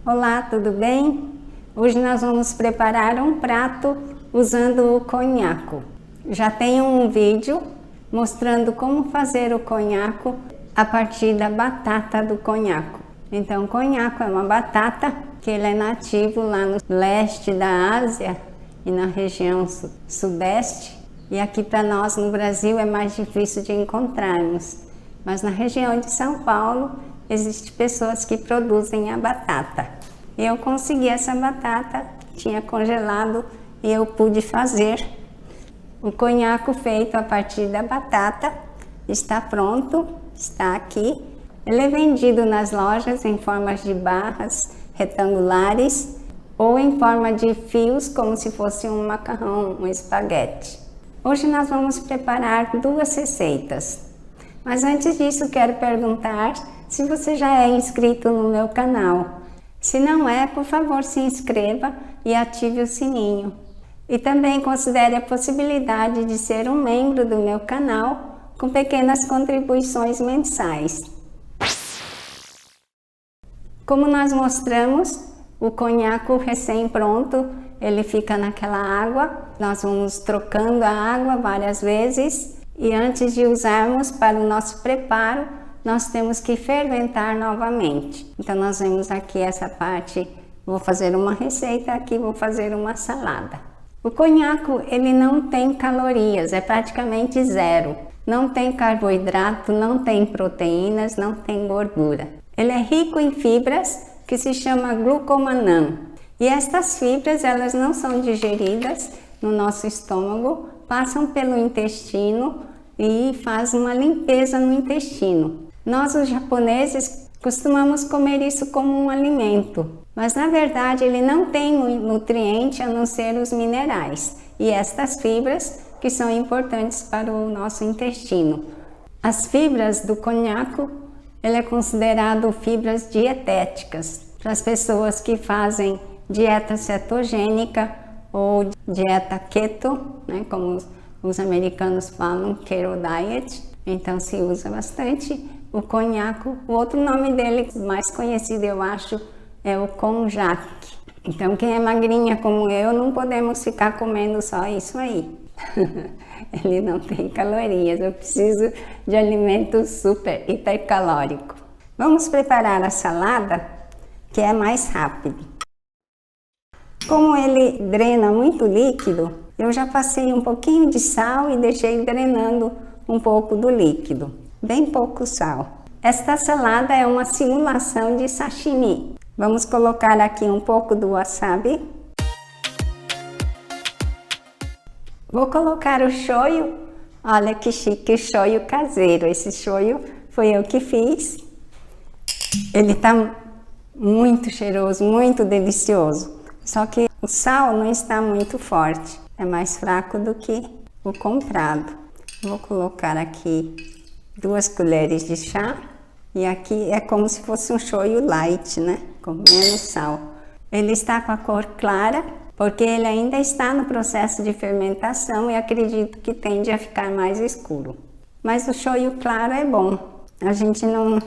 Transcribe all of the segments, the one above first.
Olá, tudo bem? Hoje nós vamos preparar um prato usando o conhaco. Já tenho um vídeo mostrando como fazer o conhaco a partir da batata do conhaco. Então, o conhaco é uma batata que ele é nativo lá no leste da Ásia e na região sudeste. E aqui para nós no Brasil é mais difícil de encontrarmos. Mas na região de São Paulo existem pessoas que produzem a batata. Eu consegui essa batata, tinha congelado e eu pude fazer. O conhaco feito a partir da batata está pronto, está aqui. Ele é vendido nas lojas em formas de barras retangulares ou em forma de fios, como se fosse um macarrão, um espaguete. Hoje nós vamos preparar duas receitas. Mas antes disso, quero perguntar se você já é inscrito no meu canal. Se não é, por favor, se inscreva e ative o sininho. E também considere a possibilidade de ser um membro do meu canal com pequenas contribuições mensais. Como nós mostramos, o conhaco recém-pronto, ele fica naquela água. Nós vamos trocando a água várias vezes e antes de usarmos para o nosso preparo, nós temos que ferventar novamente. Então nós vemos aqui essa parte, vou fazer uma receita, aqui vou fazer uma salada. O conhaco, ele não tem calorias, é praticamente zero. Não tem carboidrato, não tem proteínas, não tem gordura. Ele é rico em fibras, que se chama glucomannan. E estas fibras, elas não são digeridas no nosso estômago, passam pelo intestino e faz uma limpeza no intestino. Nós, os japoneses, costumamos comer isso como um alimento, mas na verdade ele não tem nutriente a não ser os minerais e estas fibras que são importantes para o nosso intestino. As fibras do conhaco, ele é considerado fibras dietéticas para as pessoas que fazem dieta cetogênica ou dieta keto, né, como os americanos falam, keto diet. Então se usa bastante o conhaco. O outro nome dele, mais conhecido eu acho, é o konjac. Então quem é magrinha como eu, não podemos ficar comendo só isso aí. Ele não tem calorias, eu preciso de alimento super hipercalórico. Vamos preparar a salada, que é mais rápido. Como ele drena muito líquido, eu já passei um pouquinho de sal e deixei drenando um pouco do líquido, bem pouco sal. Esta salada é uma simulação de sashimi. Vamos colocar aqui um pouco do wasabi. Vou colocar o shoyu. Olha que chique, shoyu caseiro. Esse shoyu foi eu que fiz. Ele tá muito cheiroso, muito delicioso. Só que o sal não está muito forte, é mais fraco do que o comprado. Vou colocar aqui 2 colheres de chá e aqui é como se fosse um shoyu light, né? Com menos sal. Ele está com a cor clara porque ele ainda está no processo de fermentação e acredito que tende a ficar mais escuro. Mas o shoyu claro é bom. A gente não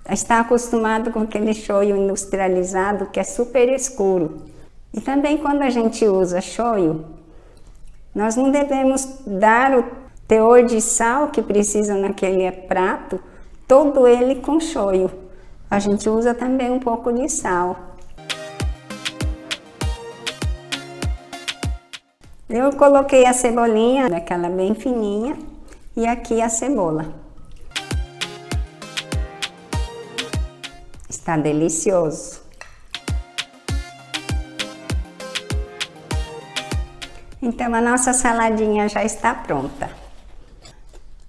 está acostumado com aquele shoyu industrializado que é super escuro. E também quando a gente usa shoyu, nós não devemos dar o teor de sal que precisa naquele prato, todo ele com shoyu. A gente usa também um pouco de sal. Eu coloquei a cebolinha, daquela bem fininha, e aqui a cebola. Está delicioso. Então a nossa saladinha já está pronta.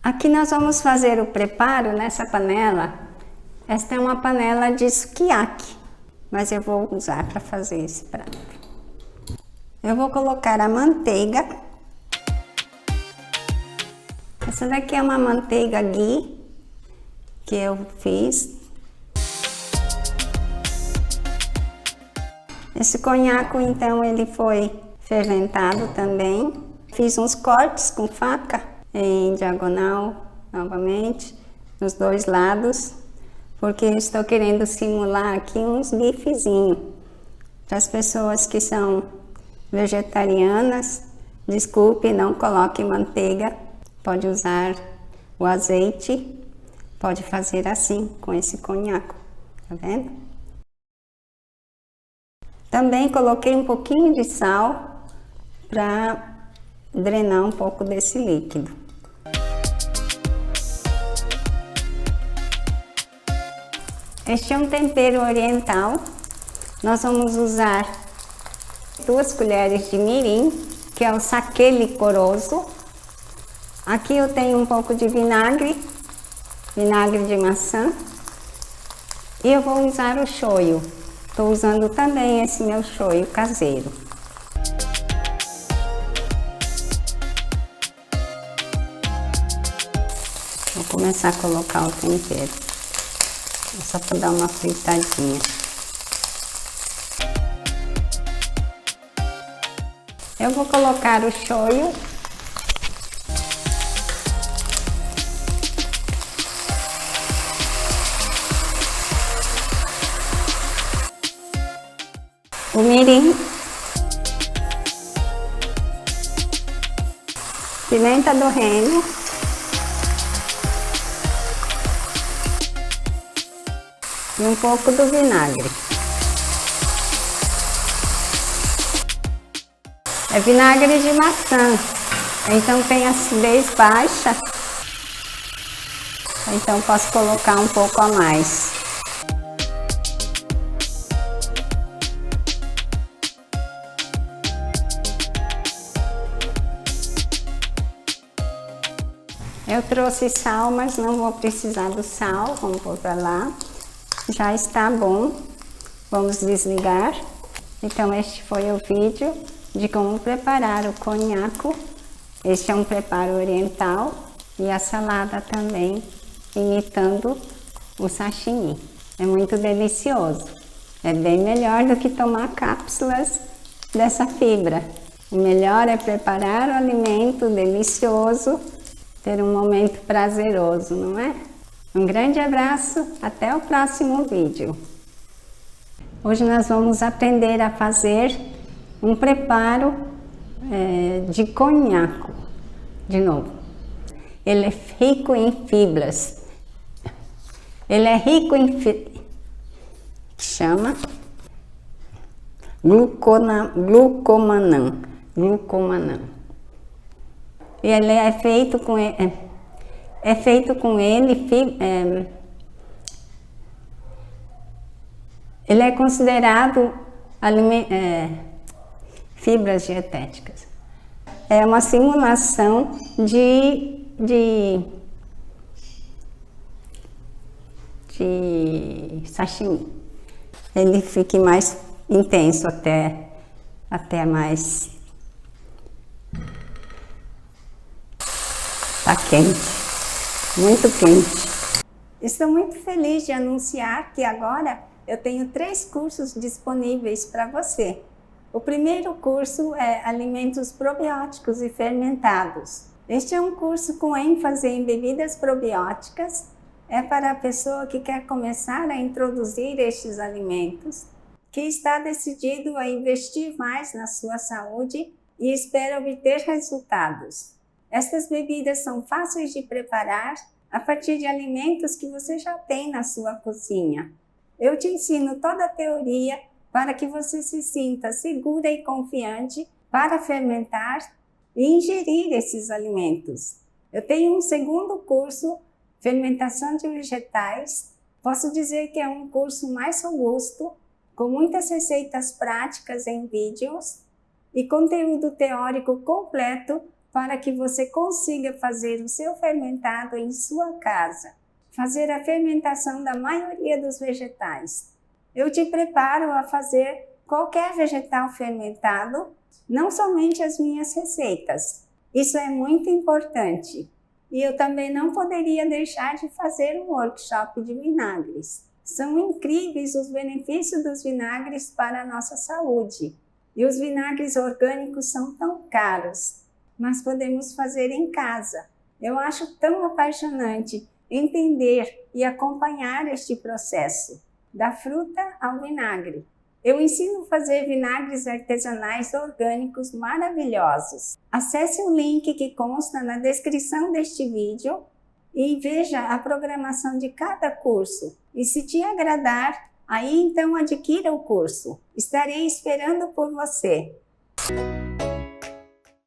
Aqui nós vamos fazer o preparo nessa panela. Esta é uma panela de sukiyaki, mas eu vou usar para fazer esse prato. Eu vou colocar a manteiga. Essa daqui é uma manteiga ghee que eu fiz. Esse conhaco, então, ele foi fermentado também. Fiz uns cortes com faca em diagonal, novamente, nos 2 lados, porque eu estou querendo simular aqui uns bifezinhos. Para as pessoas que são vegetarianas, desculpe, não coloque manteiga, pode usar o azeite, pode fazer assim com esse conhaco, tá vendo? Também coloquei um pouquinho de sal para drenar um pouco desse líquido. Este é um tempero oriental. Nós vamos usar 2 colheres de mirim, que é o saquê licoroso. Aqui eu tenho um pouco de vinagre de maçã. E eu vou usar o shoyu. Estou usando também esse meu shoyu caseiro. Vou começar a colocar o tempero. Só para dar uma fritadinha. Eu vou colocar o shoyu. O mirim. Pimenta do reino. E um pouco do vinagre. É vinagre de maçã, então tem acidez baixa, então posso colocar um pouco a mais. Eu trouxe sal, mas não vou precisar do sal, vamos pôr para lá. Já está bom, vamos desligar. Então este foi o vídeo de como preparar o conhaco. Este é um preparo oriental e a salada também, imitando o sashimi. É muito delicioso. É bem melhor do que tomar cápsulas dessa fibra. O melhor é preparar o alimento delicioso, ter um momento prazeroso, não é? Um grande abraço, até o próximo vídeo. Hoje nós vamos aprender a fazer um preparo de conhaco. De novo, ele é rico em fibras. Ele é rico em chama glucomannan. E ele é feito com ele é considerado fibras dietéticas. É uma simulação de sashimi. Ele fica mais intenso, até mais. Tá quente, muito quente. Estou muito feliz de anunciar que agora eu tenho 3 cursos disponíveis para você. O primeiro curso é Alimentos Probióticos e Fermentados. Este é um curso com ênfase em bebidas probióticas. É para a pessoa que quer começar a introduzir estes alimentos, que está decidido a investir mais na sua saúde e espera obter resultados. Estas bebidas são fáceis de preparar a partir de alimentos que você já tem na sua cozinha. Eu te ensino toda a teoria para que você se sinta segura e confiante para fermentar e ingerir esses alimentos. Eu tenho um segundo curso, Fermentação de Vegetais. Posso dizer que é um curso mais robusto, com muitas receitas práticas em vídeos e conteúdo teórico completo para que você consiga fazer o seu fermentado em sua casa. Fazer a fermentação da maioria dos vegetais. Eu te preparo a fazer qualquer vegetal fermentado, não somente as minhas receitas. Isso é muito importante. E eu também não poderia deixar de fazer um workshop de vinagres. São incríveis os benefícios dos vinagres para a nossa saúde. E os vinagres orgânicos são tão caros, mas podemos fazer em casa. Eu acho tão apaixonante entender e acompanhar este processo, da fruta ao vinagre. Eu ensino a fazer vinagres artesanais orgânicos maravilhosos. Acesse o link que consta na descrição deste vídeo e veja a programação de cada curso. E se te agradar, aí então adquira o curso. Estarei esperando por você.